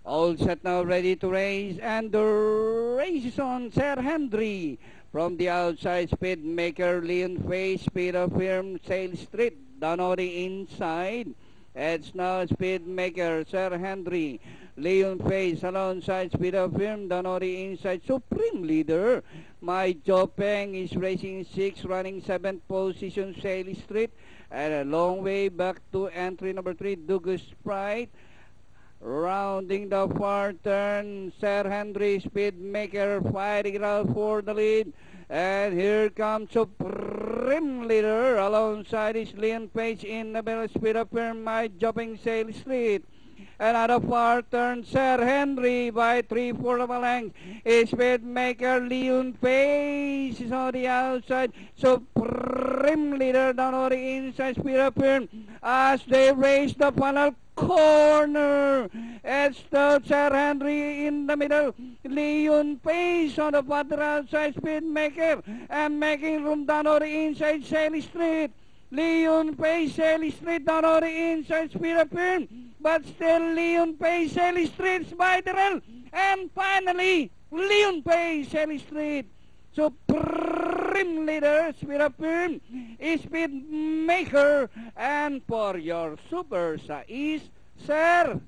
All set now, ready to race, and the race is on. Sir Henry from the outside, speed maker Leon Face, speed of firm Sail Street down on the inside. It's now speed maker Sir Henry, Leon Face alongside speed of firm down on the inside. Supreme leader My Jopeng is racing 6, running 7th position Sail Street, and a long way back to entry number 3 Douglas Sprite. Rounding the far turn, Sir Henry, speed maker, fighting it out for the lead. And here comes Supreme Leader alongside his Leon Page in the middle, speed up firm, My Jopeng Sail Street. And at a far turn, Sir Henry by 3/4 of a length. Speed maker Leon Page is on the outside. Supreme Leader down on the inside, speed up firm as they race the final corner. It's the Sir Henry in the middle. Leon Pace on the further outside, speed maker, and making room down on the inside, Sail Street. Leon Pace, Sail Street down on the inside, speed up in, but still Leon Pace, Sail Street by the rail, and finally Leon Pace, Sail Street. Supreme Leader, speed up in, speed maker, and for your super sa is Sir